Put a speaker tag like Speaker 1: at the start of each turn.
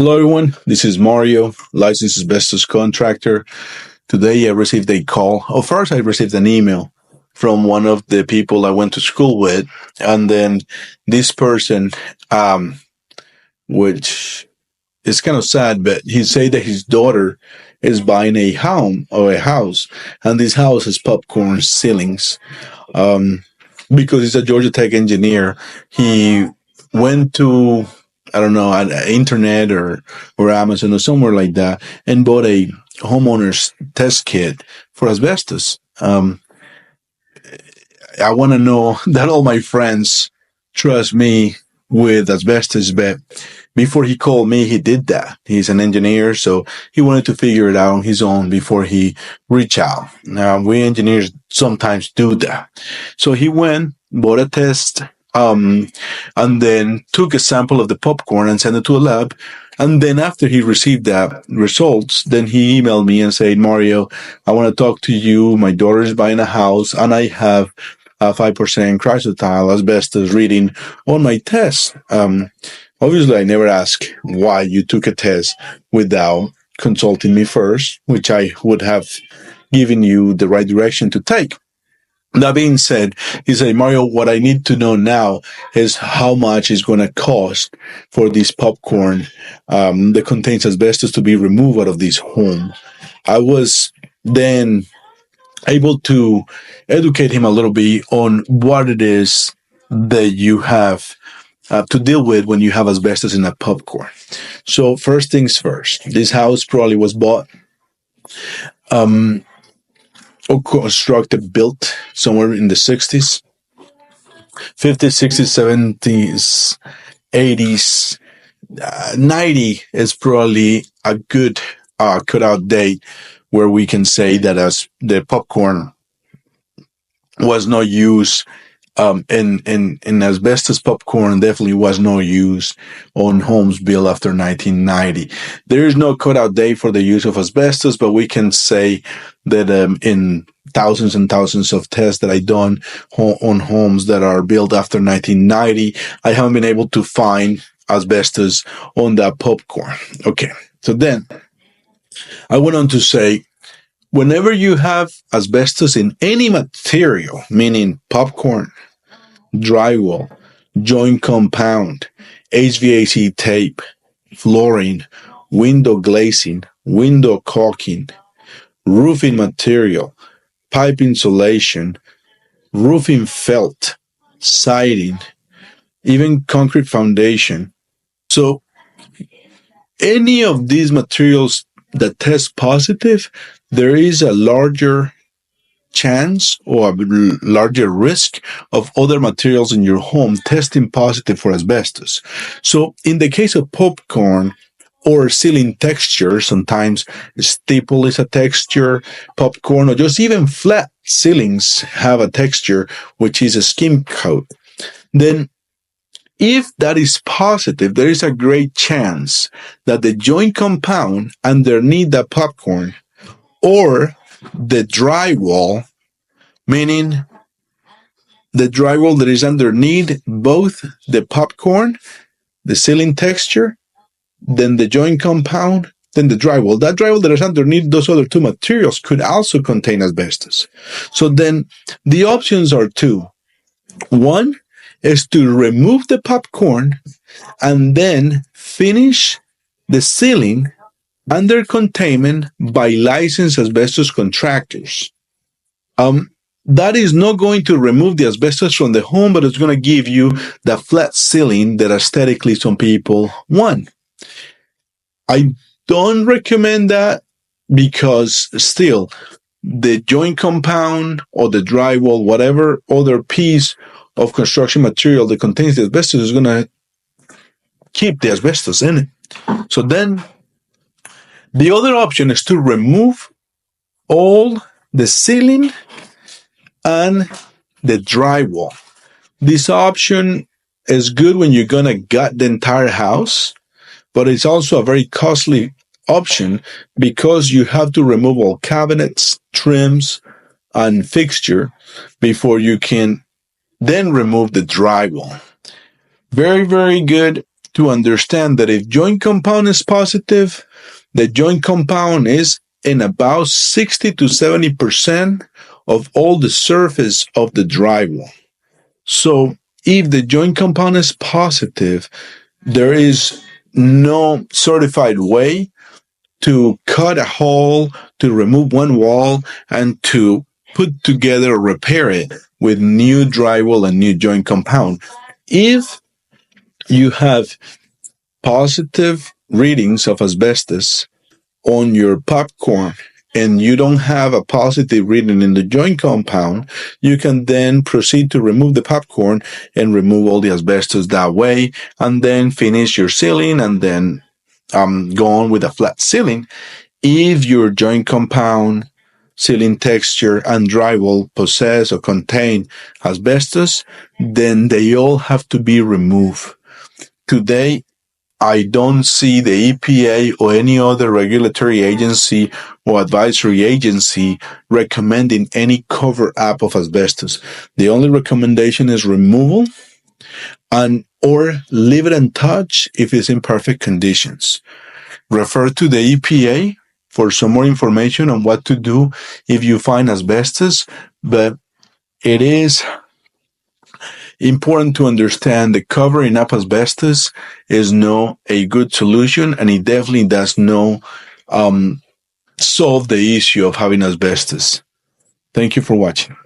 Speaker 1: Hello, everyone. This is Mario, licensed asbestos contractor. Today, I received a call. Oh, first, I received an email from one of the people I went to school with, and then this person, which is kind of sad, but he said that his daughter is buying a home or a house, and this house has popcorn ceilings. Um, because he's a Georgia Tech engineer, he went to I don't know at internet or Amazon or somewhere like that and bought a homeowner's test kit for asbestos. I want to know that all my friends trust me with asbestos, but before he called me, he did that. He's an engineer, so he wanted to figure it out on his own before he reach out. Now, we engineers sometimes do that. So he went, bought a test, and then took a sample of the popcorn and sent it to a lab. And then after he received that results, then he emailed me and said, Mario, I want to talk to you. My daughter is buying a house and I have a 5% chrysotile asbestos reading on my test. Obviously, I never asked why you took a test without consulting me first, which I would have given you the right direction to take. That being said, he said, Mario, what I need to know now is how much it's going to cost for this popcorn that contains asbestos to be removed out of this home. I was then able to educate him a little bit on what it is that you have to deal with when you have asbestos in a popcorn. So first things first, this house probably was bought or constructed, built somewhere in the 60s, 50s, 60s, 70s, 80s. 90 is probably a good cutout date where we can say that as the popcorn was not used in asbestos popcorn definitely was no use on homes built after 1990. There is no cutout date for the use of asbestos, but we can say that in thousands and thousands of tests that I done on homes that are built after 1990, I haven't been able to find asbestos on that popcorn. Okay, so then I went on to say, whenever you have asbestos in any material, meaning popcorn, drywall, joint compound, HVAC tape, flooring, window glazing, window caulking, roofing material, pipe insulation, roofing felt, siding, even concrete foundation. So any of these materials that test positive, there is a larger chance or a larger risk of other materials in your home testing positive for asbestos. So in the case of popcorn or ceiling texture, sometimes staple is a texture, popcorn, or just even flat ceilings have a texture, which is a skim coat. Then if that is positive, there is a great chance that the joint compound underneath the popcorn or the drywall, meaning the drywall that is underneath both the popcorn, the ceiling texture, then the joint compound, then the drywall. That drywall that is underneath those other two materials could also contain asbestos. So then the options are two. One is to remove the popcorn and then finish the ceiling under containment by licensed asbestos contractors. That is not going to remove the asbestos from the home, but it's going to give you the flat ceiling that aesthetically some people want. I don't recommend that because still the joint compound or the drywall, whatever other piece of construction material that contains the asbestos is going to keep the asbestos in it. So then the other option is to remove all the ceiling and the drywall. This option is good when you're going to gut the entire house, but it's also a very costly option because you have to remove all cabinets, trims, and fixture before you can then remove the drywall. Very, very good to understand that if joint compound is positive, the joint compound is in about 60 to 70% of all the surface of the drywall. So if the joint compound is positive, there is no certified way to cut a hole, to remove one wall, and to put together or repair it with new drywall and new joint compound. If you have positive readings of asbestos on your popcorn and you don't have a positive reading in the joint compound, you can then proceed to remove the popcorn and remove all the asbestos that way, and then finish your ceiling and then go on with a flat ceiling. If your joint compound, ceiling texture, and drywall possess or contain asbestos, then they all have to be removed. Today, I don't see the EPA or any other regulatory agency or advisory agency recommending any cover-up of asbestos. The only recommendation is removal and or leave it untouched if it's in perfect conditions. Refer to the EPA for some more information on what to do if you find asbestos, but it is important to understand that covering up asbestos is not a good solution, and it definitely does not solve the issue of having asbestos. Thank you for watching.